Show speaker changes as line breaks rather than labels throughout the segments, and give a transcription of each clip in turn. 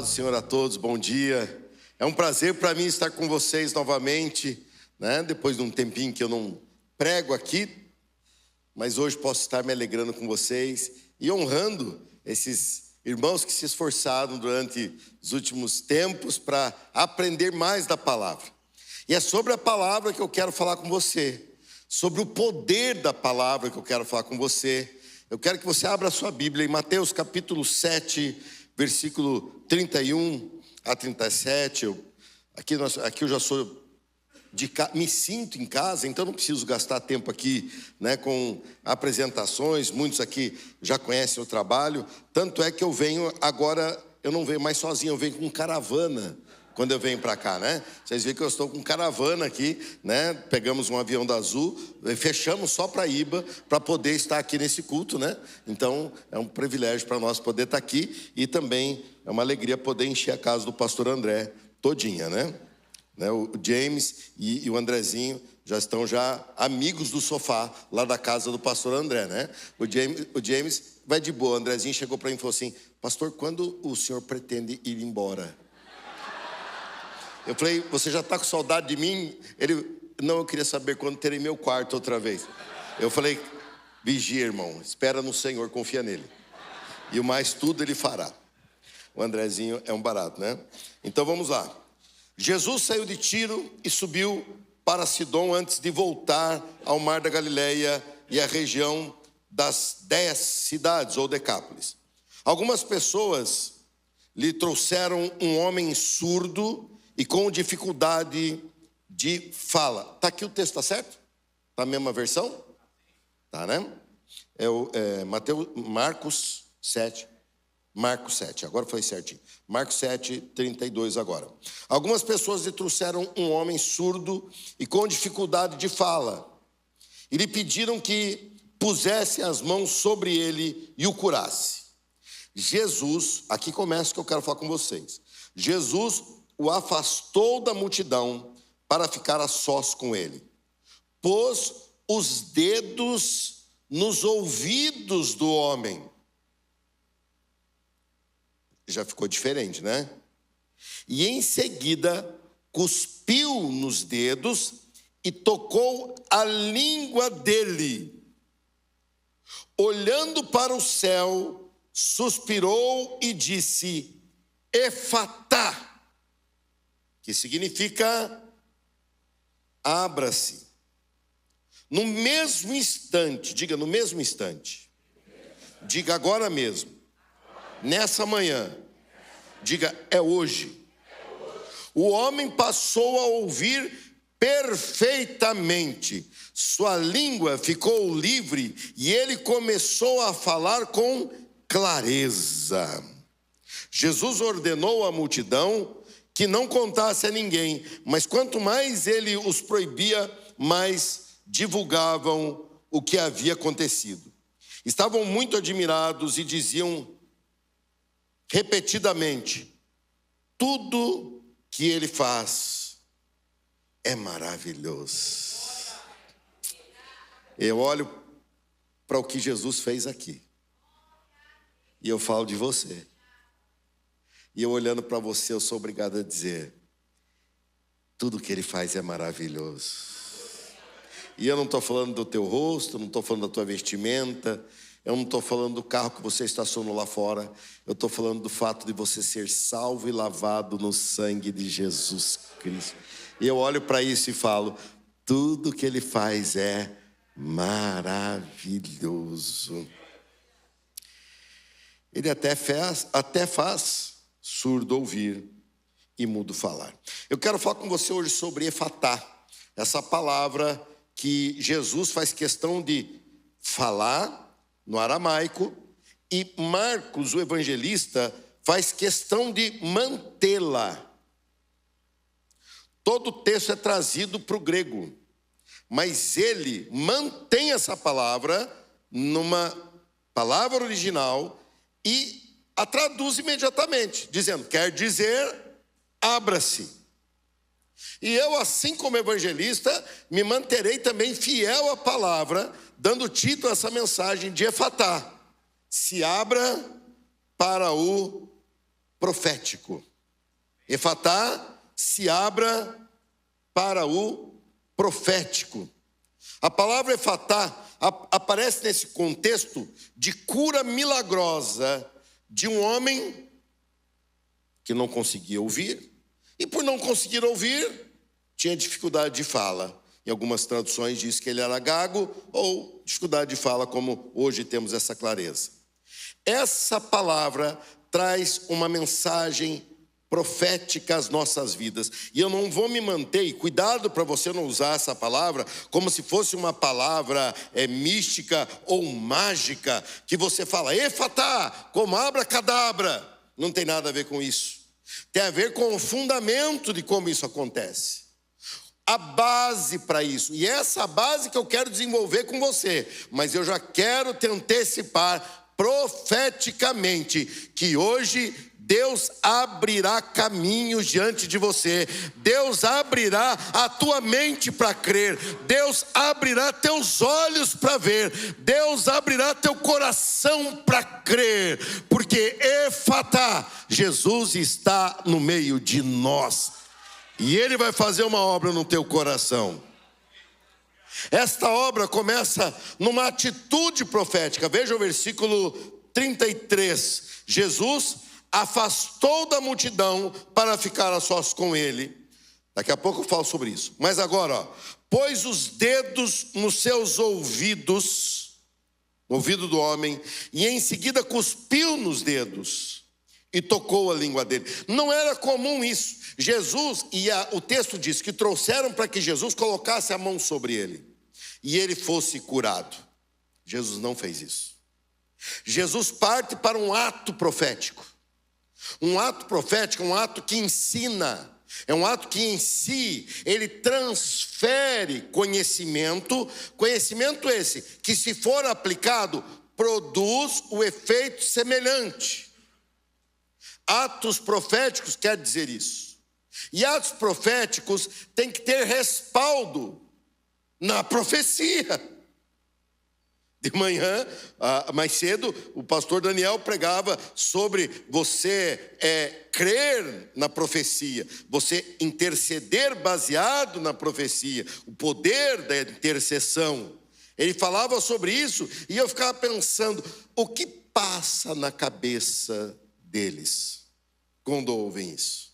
paz do Senhor a todos, bom dia. É um prazer para mim estar com vocês novamente, né? Depois de um tempinho que eu não prego aqui, mas hoje posso estar me alegrando com vocês e honrando esses irmãos que se esforçaram durante os últimos tempos para aprender mais da palavra. E é sobre a palavra que eu quero falar com você, sobre o poder da palavra que eu quero falar com você. Eu quero que você abra a sua Bíblia em Mateus capítulo 7, versículo 31 a 37. Aqui eu já sou me sinto em casa, então não preciso gastar tempo aqui, né, com apresentações. Muitos aqui já conhecem o trabalho. Tanto é que eu venho agora, eu não venho mais sozinho, eu venho com caravana. Quando eu venho para cá, né? Vocês veem que eu estou com caravana aqui, né? Pegamos um avião da Azul, fechamos só para Iba, para poder estar aqui nesse culto, né? Então, é um privilégio para nós poder estar aqui. E também é uma alegria poder encher a casa do pastor André todinha, né? O James e o Andrezinho já estão amigos do sofá lá da casa do pastor André, né? O James vai de boa. O Andrezinho chegou para mim e falou assim: pastor, quando o senhor pretende ir embora? Eu falei: você já está com saudade de mim? Ele: não, eu queria saber quando terei meu quarto outra vez. Eu falei: vigia, irmão, espera no Senhor, confia nele. E o mais tudo ele fará. O Andrezinho é um barato, né? Então vamos lá. Jesus saiu de Tiro e subiu para Sidom antes de voltar ao mar da Galileia e à região das 10 cidades ou Decápolis. Algumas pessoas lhe trouxeram um homem surdo e com dificuldade de fala. Está aqui o texto, está certo? Está a mesma versão? Tá, né? Marcos 7, agora foi certinho. Marcos 7, 32 agora. Algumas pessoas lhe trouxeram um homem surdo e com dificuldade de fala. E lhe pediram que pusesse as mãos sobre ele e o curasse. Jesus, aqui começa o que eu quero falar com vocês. Jesus o afastou da multidão para ficar a sós com ele. Pôs os dedos nos ouvidos do homem. Já ficou diferente, né? E em seguida cuspiu nos dedos e tocou a língua dele. Olhando para o céu, suspirou e disse: Efatá, que significa abra-se. No mesmo instante, diga no mesmo instante, diga agora mesmo, nessa manhã, diga é hoje. O homem passou a ouvir perfeitamente, sua língua ficou livre e ele começou a falar com clareza. Jesus ordenou à multidão que não contasse a ninguém, mas quanto mais ele os proibia, mais divulgavam o que havia acontecido. Estavam muito admirados e diziam repetidamente: tudo que ele faz é maravilhoso. Eu olho para o que Jesus fez aqui e eu falo de você. E eu olhando para você, eu sou obrigado a dizer: tudo que ele faz é maravilhoso. E eu não estou falando do teu rosto, não estou falando da tua vestimenta, eu não estou falando do carro que você estacionou lá fora. Eu estou falando do fato de você ser salvo e lavado no sangue de Jesus Cristo. E eu olho para isso e falo: tudo que ele faz é maravilhoso. Ele até faz surdo ouvir e mudo falar. Eu quero falar com você hoje sobre efatá, essa palavra que Jesus faz questão de falar no aramaico e Marcos, o evangelista, faz questão de mantê-la. Todo o texto é trazido para o grego, mas ele mantém essa palavra numa palavra original e a traduz imediatamente, dizendo: quer dizer, abra-se. E eu, assim como evangelista, me manterei também fiel à palavra, dando título a essa mensagem de efatá: se abra para o profético. Efatá, se abra para o profético. A palavra efatá aparece nesse contexto de cura milagrosa de um homem que não conseguia ouvir, e por não conseguir ouvir, tinha dificuldade de fala. Em algumas traduções diz que ele era gago, ou dificuldade de fala, como hoje temos essa clareza. Essa palavra traz uma mensagem profética às nossas vidas. E eu não vou me manter, e cuidado para você não usar essa palavra como se fosse uma palavra mística ou mágica, que você fala, efatá, como abracadabra. Não tem nada a ver com isso. Tem a ver com o fundamento de como isso acontece. A base para isso. E essa base que eu quero desenvolver com você. Mas eu já quero te antecipar profeticamente que hoje Deus abrirá caminhos diante de você. Deus abrirá a tua mente para crer. Deus abrirá teus olhos para ver. Deus abrirá teu coração para crer. Porque efatá, Jesus está no meio de nós. E Ele vai fazer uma obra no teu coração. Esta obra começa numa atitude profética. Veja o versículo 33. Jesus afastou da multidão para ficar a sós com ele. Daqui a pouco eu falo sobre isso. Mas agora, pôs os dedos nos seus ouvidos, no ouvido do homem, e em seguida cuspiu nos dedos e tocou a língua dele. Não era comum isso. Jesus, o texto diz que trouxeram para que Jesus colocasse a mão sobre ele e ele fosse curado. Jesus não fez isso. Jesus parte para um ato profético. Um ato profético é um ato que ensina, é um ato que em si, ele transfere conhecimento esse, que se for aplicado, produz o efeito semelhante. Atos proféticos quer dizer isso. E atos proféticos têm que ter respaldo na profecia. De manhã, mais cedo, o pastor Daniel pregava sobre você crer na profecia, você interceder baseado na profecia, o poder da intercessão. Ele falava sobre isso e eu ficava pensando, o que passa na cabeça deles quando ouvem isso?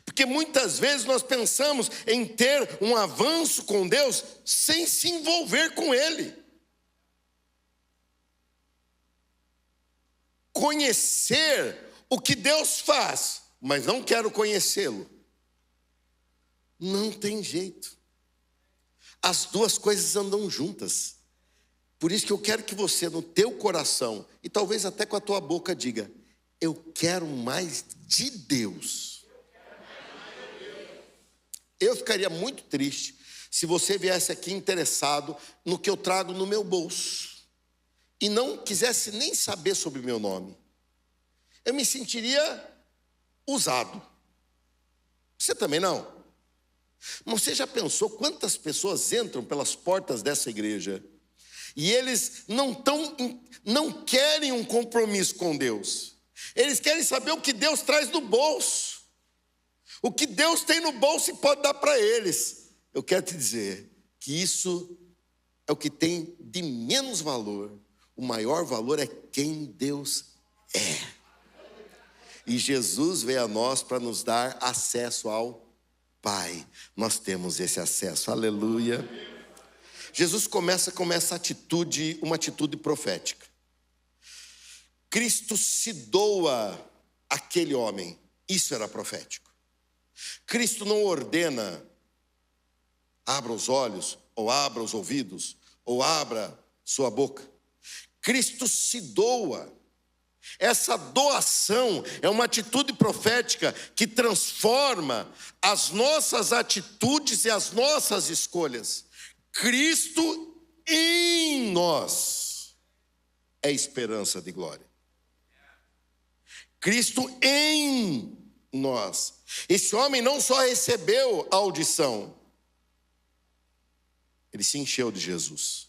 Porque muitas vezes nós pensamos em ter um avanço com Deus sem se envolver com Ele. Conhecer o que Deus faz, mas não quero conhecê-lo. Não tem jeito. As duas coisas andam juntas. Por isso que eu quero que você, no teu coração, e talvez até com a tua boca, diga, eu quero mais de Deus. Eu ficaria muito triste se você viesse aqui interessado no que eu trago no meu bolso e não quisesse nem saber sobre o meu nome. Eu me sentiria usado. Você também não? Mas você já pensou quantas pessoas entram pelas portas dessa igreja e eles não querem um compromisso com Deus. Eles querem saber o que Deus traz no bolso. O que Deus tem no bolso e pode dar para eles. Eu quero te dizer que isso é o que tem de menos valor. O maior valor é quem Deus é. E Jesus veio a nós para nos dar acesso ao Pai. Nós temos esse acesso, aleluia. Jesus começa com essa atitude, uma atitude profética. Cristo se doa àquele homem, isso era profético. Cristo não ordena, abra os olhos, ou abra os ouvidos, ou abra sua boca. Cristo se doa. Essa doação é uma atitude profética que transforma as nossas atitudes e as nossas escolhas. Cristo em nós é esperança de glória. Cristo em nós. Esse homem não só recebeu a audição, ele se encheu de Jesus.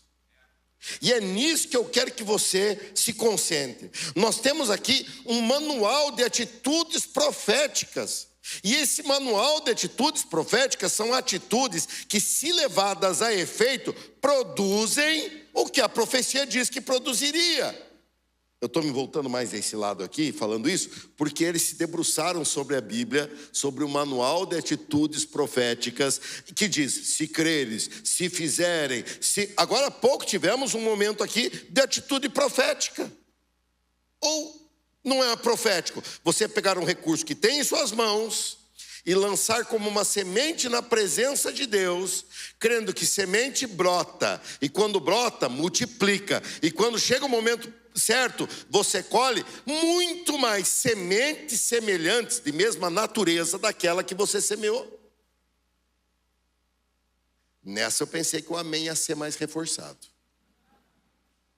E é nisso que eu quero que você se concentre. Nós temos aqui um manual de atitudes proféticas. E esse manual de atitudes proféticas são atitudes que, se levadas a efeito, produzem o que a profecia diz que produziria. Eu estou me voltando mais desse lado aqui, falando isso, porque eles se debruçaram sobre a Bíblia, sobre o manual de atitudes proféticas, que diz, se creres, se fizerem, se... Agora há pouco tivemos um momento aqui de atitude profética. Ou não é profético? Você pegar um recurso que tem em suas mãos e lançar como uma semente na presença de Deus, crendo que semente brota, e quando brota, multiplica, e quando chega o momento certo, você colhe muito mais sementes semelhantes, de mesma natureza daquela que você semeou. Nessa eu pensei que o amém ia ser mais reforçado.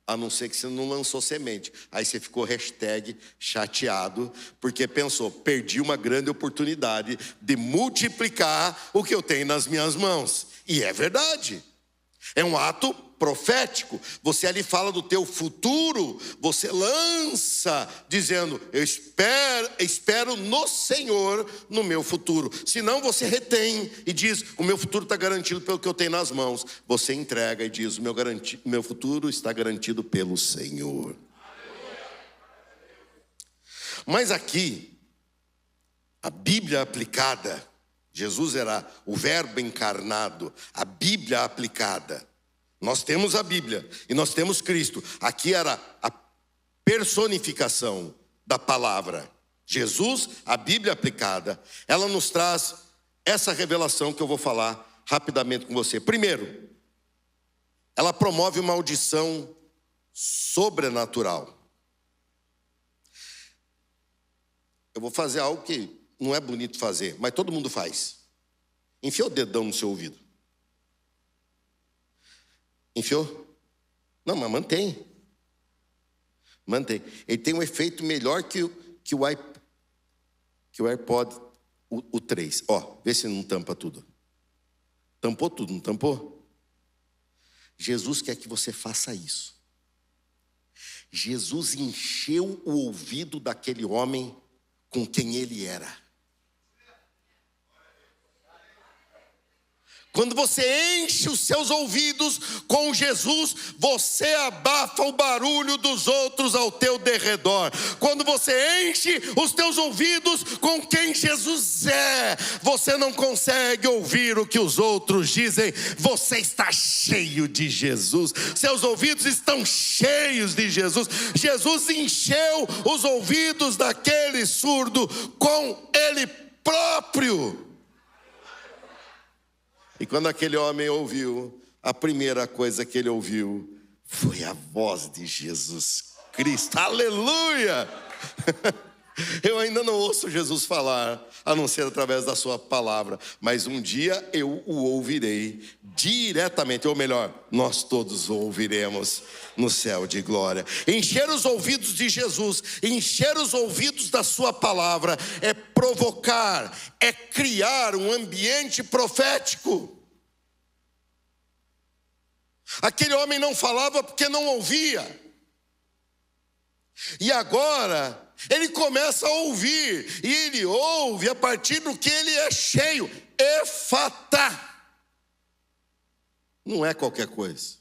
A não ser que você não lançou semente. Aí você ficou #chateado, porque pensou, perdi uma grande oportunidade de multiplicar o que eu tenho nas minhas mãos. E é verdade. É um ato profético. Você ali fala do teu futuro, você lança dizendo, eu espero no Senhor no meu futuro. Senão você retém e diz, o meu futuro está garantido pelo que eu tenho nas mãos. Você entrega e diz, o meu futuro está garantido pelo Senhor. Mas aqui, a Bíblia aplicada, Jesus era o verbo encarnado, a Bíblia aplicada. Nós temos a Bíblia e nós temos Cristo. Aqui era a personificação da palavra. Jesus, a Bíblia aplicada. Ela nos traz essa revelação que eu vou falar rapidamente com você. Primeiro, ela promove uma audição sobrenatural. Eu vou fazer algo que não é bonito fazer, mas todo mundo faz. Enfia o dedão no seu ouvido. Enfiou? Não, mas mantém. Mantém. Ele tem um efeito melhor que o AirPod, o 3. Ó, vê se não tampa tudo. Tampou tudo, não tampou? Jesus quer que você faça isso. Jesus encheu o ouvido daquele homem com quem ele era. Quando você enche os seus ouvidos com Jesus, você abafa o barulho dos outros ao teu derredor. Quando você enche os teus ouvidos com quem Jesus é, você não consegue ouvir o que os outros dizem. Você está cheio de Jesus. Seus ouvidos estão cheios de Jesus. Jesus encheu os ouvidos daquele surdo com ele próprio. E quando aquele homem ouviu, a primeira coisa que ele ouviu foi a voz de Jesus Cristo. Aleluia! Eu ainda não ouço Jesus falar, a não ser através da sua palavra, mas um dia eu o ouvirei diretamente, ou melhor, nós todos o ouviremos no céu de glória. Encher os ouvidos de Jesus, encher os ouvidos da sua palavra, é provocar, é criar um ambiente profético. Aquele homem não falava porque não ouvia. E agora ele começa a ouvir, e ele ouve a partir do que ele é cheio. Efatá. Não é qualquer coisa.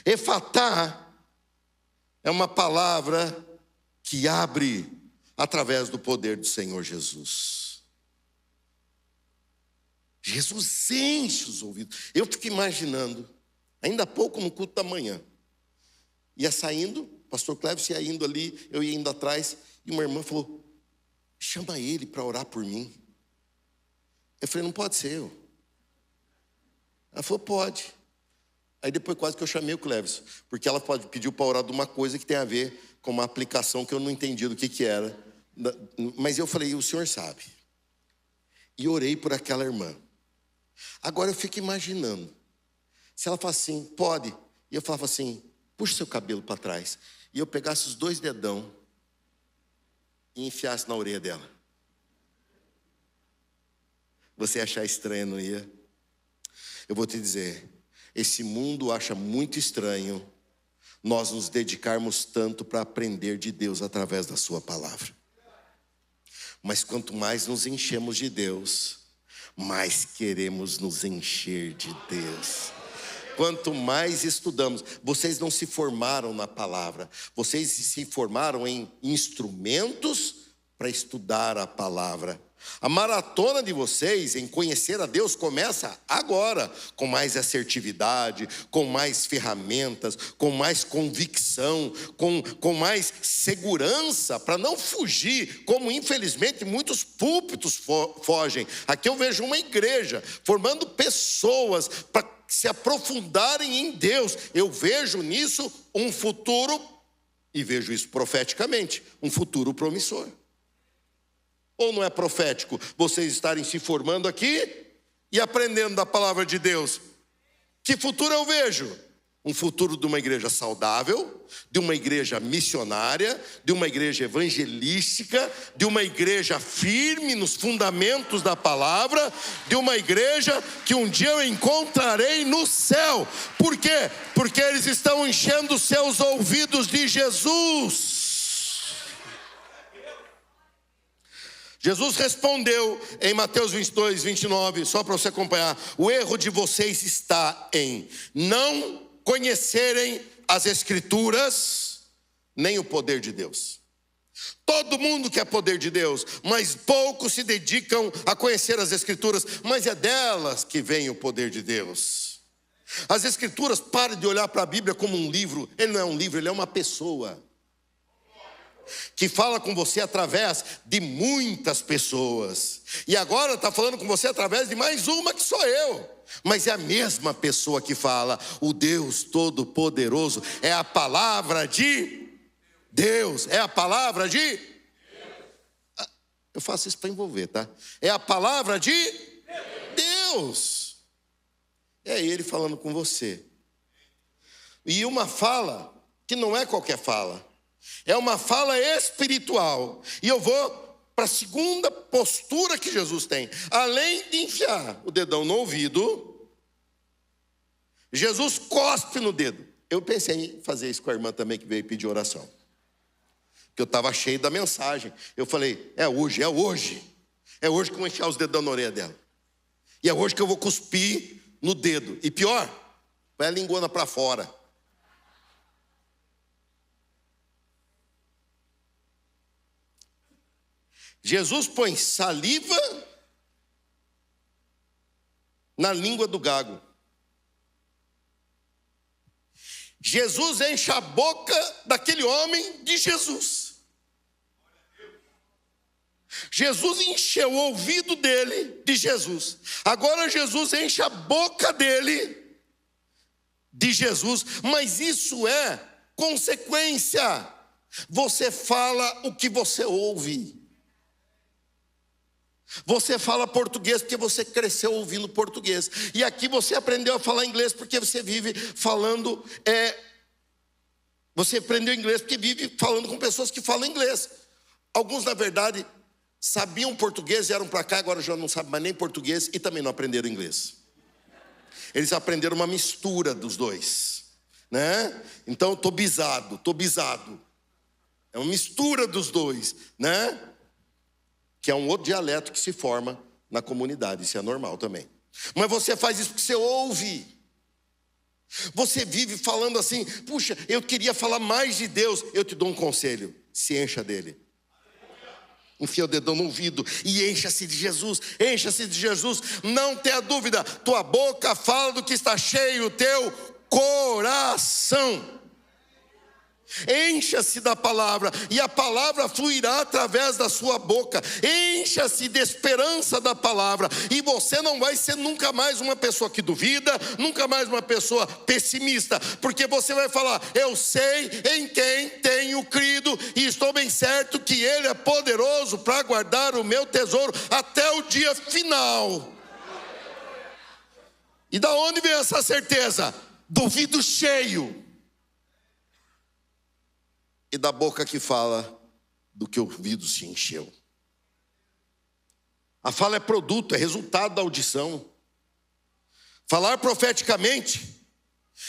Efatá é uma palavra que abre através do poder do Senhor Jesus. Jesus enche os ouvidos. Eu fico imaginando, ainda há pouco no culto da manhã, ia saindo, pastor Cleves ia indo ali, eu ia indo atrás, e uma irmã falou, chama ele para orar por mim. Eu falei, não pode ser eu. Ela falou, pode. Aí depois quase que eu chamei o Cleves, porque ela pediu para orar de uma coisa que tem a ver com uma aplicação que eu não entendi do que era. Mas eu falei, o senhor sabe. E orei por aquela irmã. Agora eu fico imaginando, se ela falasse assim, pode, e eu falava assim, puxa seu cabelo para trás, e eu pegasse os 2 dedão e enfiasse na orelha dela. Você ia achar estranho, não ia? Eu vou te dizer, Esse mundo acha muito estranho nós nos dedicarmos tanto para aprender de Deus através da sua palavra. Mas quanto mais nos enchemos de Deus, mais queremos nos encher de Deus. Quanto mais estudamos, vocês não se formaram na palavra, vocês se formaram em instrumentos para estudar a palavra. A maratona de vocês em conhecer a Deus começa agora, com mais assertividade, com mais ferramentas, com mais convicção, com mais segurança, para não fugir, como infelizmente muitos púlpitos fogem. Aqui eu vejo uma igreja formando pessoas para se aprofundarem em Deus. Eu vejo nisso um futuro, e vejo isso profeticamente, um futuro promissor. Ou não é profético vocês estarem se formando aqui e aprendendo da palavra de Deus? Que futuro eu vejo? Um futuro de uma igreja saudável, de uma igreja missionária, de uma igreja evangelística, de uma igreja firme nos fundamentos da palavra, de uma igreja que um dia eu encontrarei no céu. Por quê? Porque eles estão enchendo os seus ouvidos de Jesus. Jesus respondeu em Mateus 22, 29, só para você acompanhar: o erro de vocês está em não conhecerem as Escrituras, nem o poder de Deus. Todo mundo quer poder de Deus, mas poucos se dedicam a conhecer as Escrituras, mas é delas que vem o poder de Deus. As Escrituras, pare de olhar para a Bíblia como um livro. Ele não é um livro, ele é uma pessoa que fala com você através de muitas pessoas. E agora está falando com você através de mais uma, que sou eu. Mas é a mesma pessoa que fala. O Deus Todo-Poderoso é a palavra de Deus. É a palavra de Deus. Eu faço isso para envolver, tá? É a palavra de Deus. É Ele falando com você. E uma fala que não é qualquer fala. É uma fala espiritual. E eu vou para a segunda postura que Jesus tem. Além de enfiar o dedão no ouvido, Jesus cospe no dedo. Eu pensei em fazer isso com a irmã também, que veio pedir oração, porque eu estava cheio da mensagem. Eu falei, é hoje. É hoje que eu vou enfiar os dedão na orelha dela. E é hoje que eu vou cuspir no dedo. E pior, vai a linguana para fora. Jesus põe saliva na língua do gago. Jesus enche a boca daquele homem de Jesus. Jesus encheu o ouvido dele de Jesus. Agora Jesus enche a boca dele de Jesus. Mas isso é consequência. Você fala o que você ouve. Você fala português porque você cresceu ouvindo português. E aqui você aprendeu a falar inglês porque você vive falando. Você aprendeu inglês porque vive falando com pessoas que falam inglês. Alguns, na verdade, sabiam português, vieram para cá, agora já não sabem mais nem português e também não aprenderam inglês. Eles aprenderam uma mistura dos dois, né? Então, estou bisado. É uma mistura dos dois, né? Que é um outro dialeto que se forma na comunidade, isso é normal também. Mas você faz isso porque você ouve. Você vive falando assim, puxa, eu queria falar mais de Deus. Eu te dou um conselho, se encha dele. Enfia o dedão no ouvido e encha-se de Jesus, encha-se de Jesus. Não tenha dúvida, tua boca fala do que está cheio o teu coração. Encha-se da palavra e a palavra fluirá através da sua boca. Encha-se de esperança da palavra e você não vai ser nunca mais uma pessoa que duvida, nunca mais uma pessoa pessimista, porque você vai falar, eu sei em quem tenho crido e estou bem certo que Ele é poderoso para guardar o meu tesouro até o dia final. E da onde vem essa certeza? Do ouvido cheio e da boca que fala do que o ouvido se encheu. A fala é produto, é resultado da audição. Falar profeticamente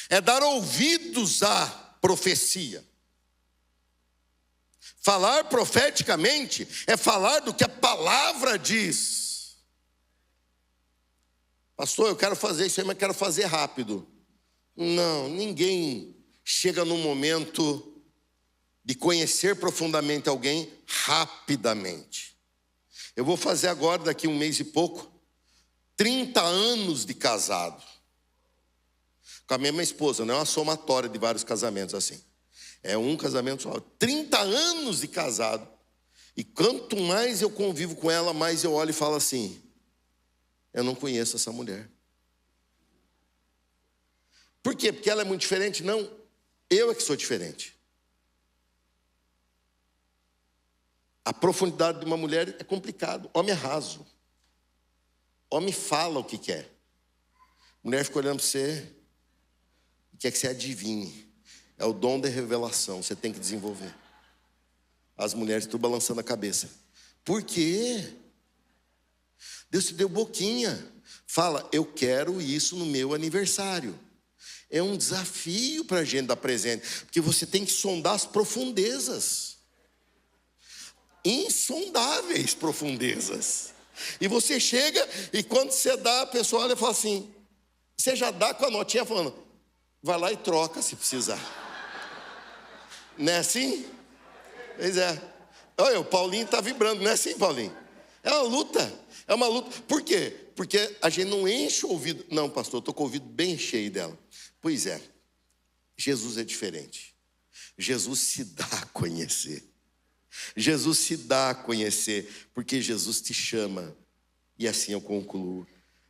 é dar ouvidos à profecia. Falar profeticamente é falar do que a palavra diz. Pastor, eu quero fazer isso aí, mas quero fazer rápido. Não, ninguém chega num momento de conhecer profundamente alguém rapidamente. Eu vou fazer agora, daqui um mês e pouco, 30 anos de casado. Com a mesma esposa, não é uma somatória de vários casamentos assim. É um casamento só. 30 anos de casado. E quanto mais eu convivo com ela, mais eu olho e falo assim: eu não conheço essa mulher. Por quê? Porque ela é muito diferente? Não, eu é que sou diferente. A profundidade de uma mulher é complicado. Homem é raso. Homem fala o que quer. Mulher fica olhando para você e quer que você adivinhe. É o dom da revelação, você tem que desenvolver. As mulheres estão balançando a cabeça. Por quê? Deus te deu boquinha. Fala, eu quero isso no meu aniversário. É um desafio para a gente dar presente, porque você tem que sondar as profundezas. Insondáveis profundezas. E você chega e quando você dá, a pessoa olha e fala assim, você já dá com a notinha falando, vai lá e troca se precisar. Não é assim? Pois é. Olha, o Paulinho está vibrando, não é assim, Paulinho? É uma luta, é uma luta. Por quê? Porque a gente não enche o ouvido. Não, pastor, eu estou com o ouvido bem cheio dela. Pois é, Jesus é diferente. Jesus se dá a conhecer. Jesus se dá a conhecer, porque Jesus te chama. E assim eu concluo.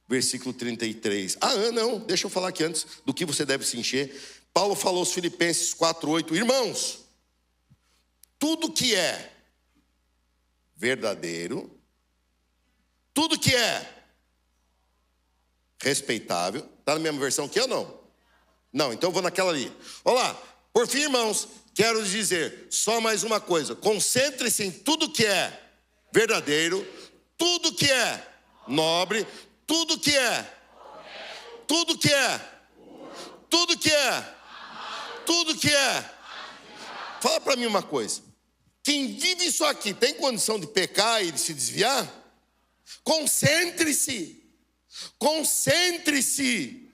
Versículo 33. Não, deixa eu falar aqui antes do que você deve se encher. Paulo falou aos Filipenses 4:8, irmãos, tudo que é verdadeiro, tudo que é respeitável, está na mesma versão que eu não? Não, então eu vou naquela ali. Olá, por fim, irmãos, quero lhes dizer só mais uma coisa, concentre-se em tudo que é verdadeiro, tudo que é nobre, tudo que é, tudo que é, tudo que é, tudo que é. Fala para mim uma coisa. Quem vive isso aqui tem condição de pecar e de se desviar? Concentre-se. Concentre-se.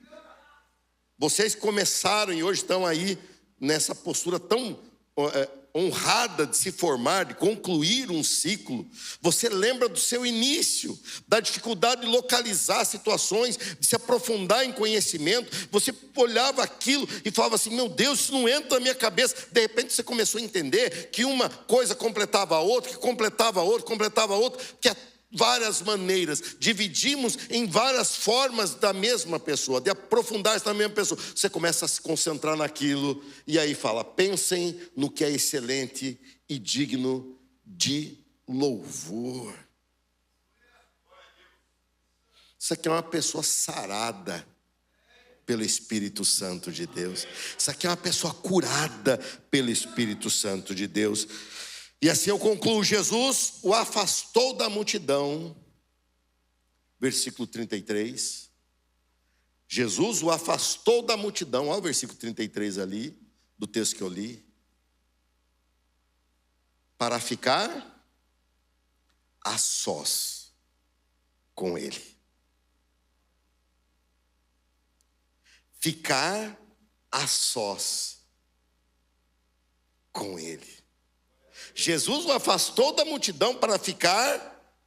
Vocês começaram e hoje estão aí nessa postura tão honrada de se formar, de concluir um ciclo. Você lembra do seu início, da dificuldade de localizar situações, de se aprofundar em conhecimento. Você olhava aquilo e falava assim, meu Deus, isso não entra na minha cabeça. De repente você começou a entender que uma coisa completava a outra, que completava a outra, completava a outra, que é várias maneiras, dividimos em várias formas da mesma pessoa, de aprofundar-se na mesma pessoa. Você começa a se concentrar naquilo e aí fala, pensem no que é excelente e digno de louvor. Isso aqui é uma pessoa sarada pelo Espírito Santo de Deus. Isso aqui é uma pessoa curada pelo Espírito Santo de Deus. E assim eu concluo, Jesus o afastou da multidão, versículo 33, Jesus o afastou da multidão, olha o versículo 33 ali, do texto que eu li, para ficar a sós com ele. Ficar a sós com ele. Jesus o afastou da multidão para ficar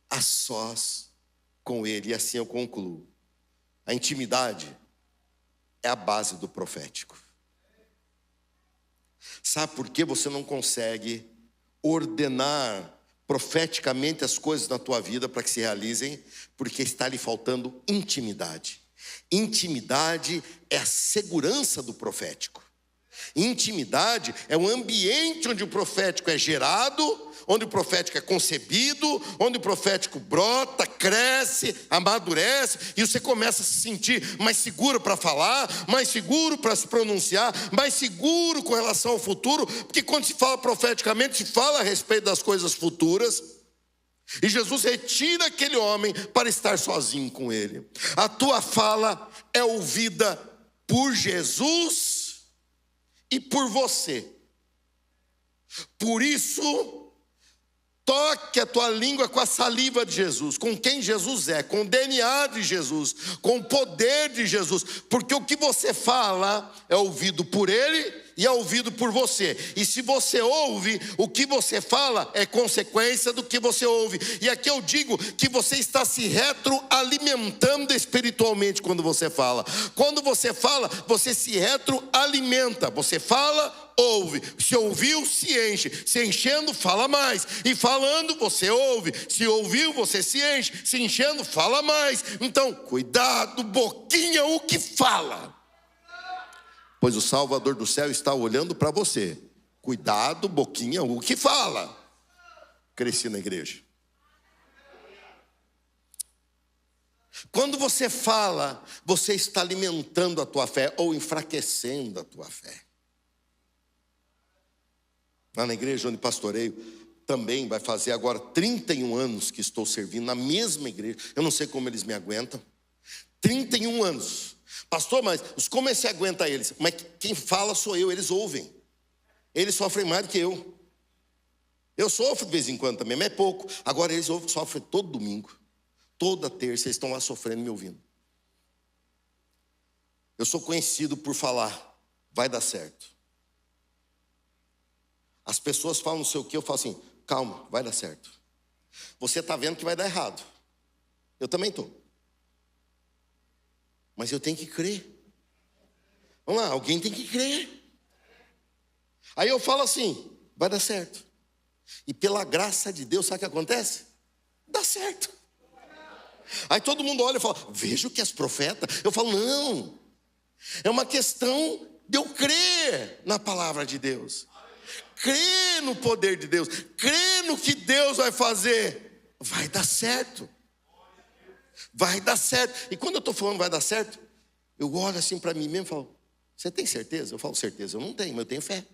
a sós com ele. E assim eu concluo. A intimidade é a base do profético. Sabe por que você não consegue ordenar profeticamente as coisas na tua vida para que se realizem? Porque está lhe faltando intimidade. Intimidade é a segurança do profético. Intimidade é o ambiente onde o profético é gerado, onde o profético é concebido, onde o profético brota, cresce, amadurece, e você começa a se sentir mais seguro para falar, mais seguro para se pronunciar, mais seguro com relação ao futuro, porque quando se fala profeticamente, se fala a respeito das coisas futuras. E Jesus retira aquele homem para estar sozinho com ele. A tua fala é ouvida por Jesus e por você. Por isso, toque a tua língua com a saliva de Jesus, com quem Jesus é, com o DNA de Jesus, com o poder de Jesus, porque o que você fala é ouvido por Ele e é ouvido por você. E se você ouve, o que você fala é consequência do que você ouve. E aqui eu digo que você está se retroalimentando espiritualmente quando você fala. Quando você fala, você se retroalimenta. Você fala, ouve. Se ouviu, se enche. Se enchendo, fala mais. E falando, você ouve. Se ouviu, você se enche. Se enchendo, fala mais. Então, cuidado, boquinha, o que fala. Pois o Salvador do céu está olhando para você. Cuidado, boquinha, o que fala. Cresci na igreja. Quando você fala, você está alimentando a tua fé ou enfraquecendo a tua fé. Lá na igreja onde pastoreio, também vai fazer agora 31 anos que estou servindo na mesma igreja. Eu não sei como eles me aguentam. 31 anos. Pastor, mas como é que você aguenta eles? Mas quem fala sou eu, eles ouvem. Eles sofrem mais do que eu. Eu sofro de vez em quando também, mas é pouco. Agora eles sofrem todo domingo. Toda terça eles estão lá sofrendo me ouvindo. Eu sou conhecido por falar, vai dar certo. As pessoas falam não sei o que, eu falo assim, calma, vai dar certo. Você está vendo que vai dar errado. Eu também estou. Mas eu tenho que crer. Vamos lá, alguém tem que crer. Aí eu falo assim, vai dar certo. E pela graça de Deus, sabe o que acontece? Dá certo. Aí todo mundo olha e fala, veja o que és profeta. Eu falo, não. É uma questão de eu crer na palavra de Deus. Crer no poder de Deus. Crer no que Deus vai fazer. Vai dar certo. Vai dar certo. E quando eu estou falando vai dar certo, eu olho assim para mim mesmo e falo, você tem certeza? Eu falo, certeza, eu não tenho, mas eu tenho fé.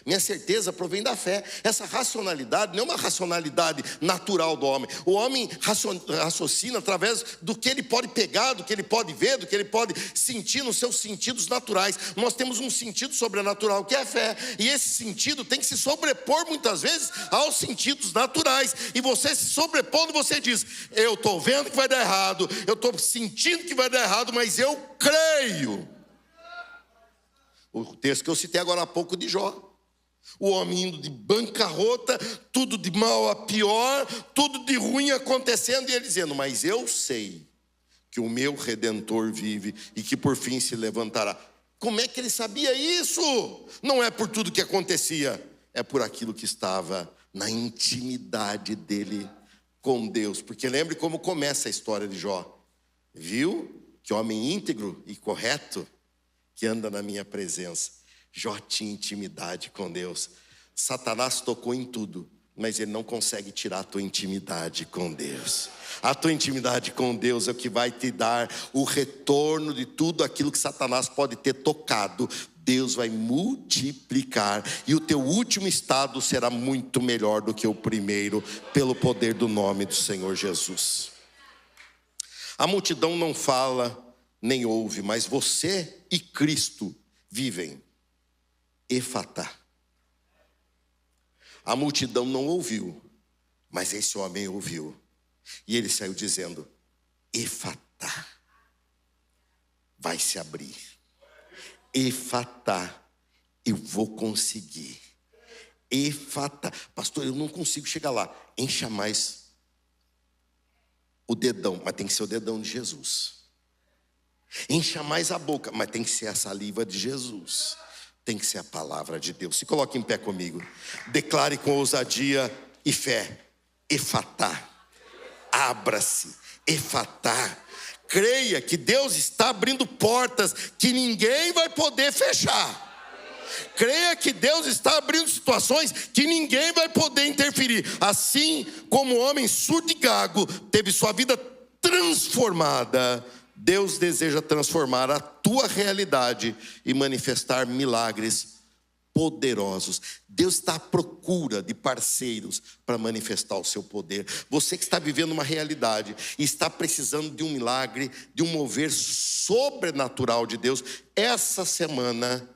Minha certeza provém da fé. Essa racionalidade não é uma racionalidade natural do homem. O homem raciocina através do que ele pode pegar, do que ele pode ver, do que ele pode sentir nos seus sentidos naturais. Nós temos um sentido sobrenatural que é a fé. E esse sentido tem que se sobrepor muitas vezes aos sentidos naturais. E você se sobrepondo, você diz, eu estou vendo que vai dar errado, eu estou sentindo que vai dar errado, mas eu creio. O texto que eu citei agora há pouco de Jó. O homem indo de bancarrota, tudo de mal a pior, tudo de ruim acontecendo, e ele dizendo, mas eu sei que o meu Redentor vive e que por fim se levantará. Como é que ele sabia isso? Não é por tudo que acontecia, é por aquilo que estava na intimidade dele com Deus. Porque lembre como começa a história de Jó. Viu que homem íntegro e correto que anda na minha presença. Jó tinha intimidade com Deus. Satanás tocou em tudo, mas ele não consegue tirar a tua intimidade com Deus. A tua intimidade com Deus é o que vai te dar o retorno de tudo aquilo que Satanás pode ter tocado. Deus vai multiplicar e o teu último estado será muito melhor do que o primeiro, pelo poder do nome do Senhor Jesus. A multidão não fala nem ouve, mas você e Cristo vivem. Efatá. A multidão não ouviu, mas esse homem ouviu. E ele saiu dizendo, Efatá, vai se abrir. Efatá, eu vou conseguir. Efatá, pastor, eu não consigo chegar lá. Encha mais o dedão, mas tem que ser o dedão de Jesus. Encha mais a boca, mas tem que ser a saliva de Jesus. Tem que ser a palavra de Deus. Se coloque em pé comigo. Declare com ousadia e fé. Efatá. Abra-se. Efatá. Creia que Deus está abrindo portas que ninguém vai poder fechar. Creia que Deus está abrindo situações que ninguém vai poder interferir. Assim como o homem surdo e gago teve sua vida transformada, Deus deseja transformar a tua realidade e manifestar milagres poderosos. Deus está à procura de parceiros para manifestar o seu poder. Você que está vivendo uma realidade e está precisando de um milagre, de um mover sobrenatural de Deus, essa semana,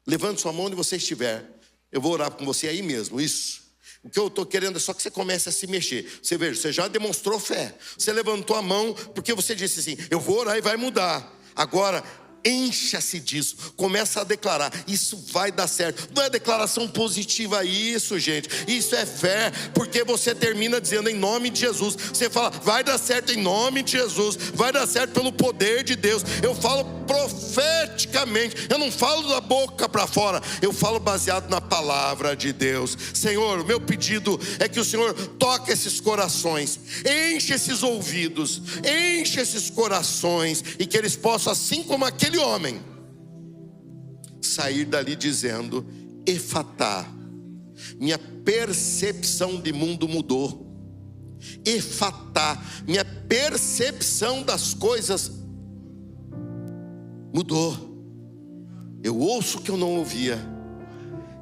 levante sua mão onde você estiver. Eu vou orar com você aí mesmo, isso. O que eu estou querendo é só que você comece a se mexer. Você veja, você já demonstrou fé. Você levantou a mão porque você disse assim: eu vou orar e vai mudar. Agora, encha-se disso, começa a declarar, isso vai dar certo. Não é declaração positiva isso, gente, isso é fé, porque você termina dizendo em nome de Jesus. Você fala, vai dar certo em nome de Jesus, vai dar certo pelo poder de Deus. Eu falo profeticamente, eu não falo da boca para fora, eu falo baseado na palavra de Deus. Senhor, o meu pedido é que o Senhor toque esses corações, enche esses ouvidos, enche esses corações, e que eles possam, assim como aquele homem, sair dali dizendo: Efatá, minha percepção de mundo mudou. Efatá, minha percepção das coisas mudou. Eu ouço o que eu não ouvia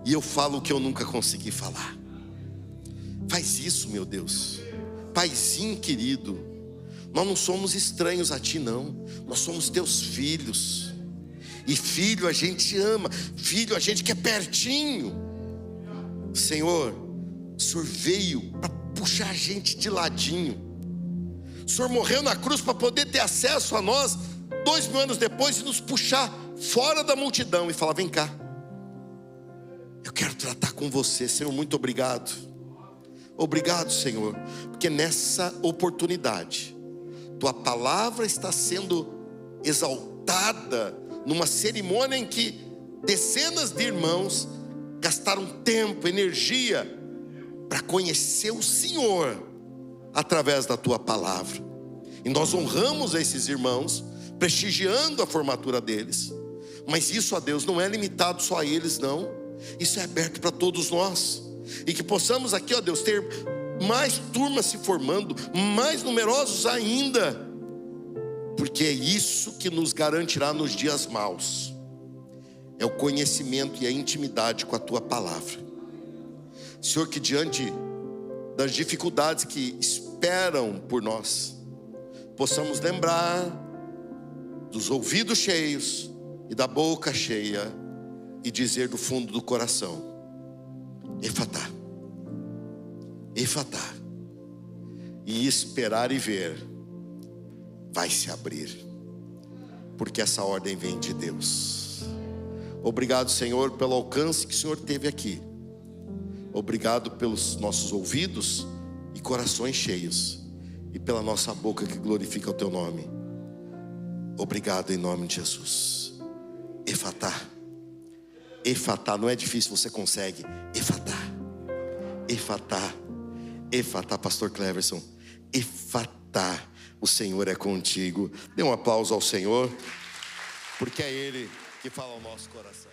e eu falo o que eu nunca consegui falar. Faz isso, meu Deus. Paizinho querido, nós não somos estranhos a ti, não. Nós somos teus filhos. E filho a gente ama, filho a gente quer pertinho. Senhor, o Senhor veio para puxar a gente de ladinho. O Senhor morreu na cruz para poder ter acesso a nós 2000 anos depois e nos puxar fora da multidão e falar: vem cá, eu quero tratar com você. Senhor, muito obrigado. Obrigado, Senhor, porque nessa oportunidade tua palavra está sendo exaltada numa cerimônia em que dezenas de irmãos gastaram tempo, energia para conhecer o Senhor através da tua palavra. E nós honramos esses irmãos, prestigiando a formatura deles. Mas isso, a Deus, não é limitado só a eles, não. Isso é aberto para todos nós. E que possamos aqui, ó Deus, ter mais turmas se formando, mais numerosos ainda, porque é isso que nos garantirá nos dias maus. É o conhecimento e a intimidade com a tua palavra. Senhor, que diante das dificuldades que esperam por nós, possamos lembrar dos ouvidos cheios e da boca cheia e dizer do fundo do coração: Efatá, Efatá. E esperar e ver vai se abrir, porque essa ordem vem de Deus. Obrigado, Senhor, pelo alcance que o Senhor teve aqui. Obrigado pelos nossos ouvidos e corações cheios, e pela nossa boca que glorifica o teu nome. Obrigado em nome de Jesus. Efatá, Efatá, não é difícil, você consegue. Efatá, Efatá, Efatá, pastor Cleverson. Efatá, o Senhor é contigo. Dê um aplauso ao Senhor, porque é Ele que fala ao nosso coração.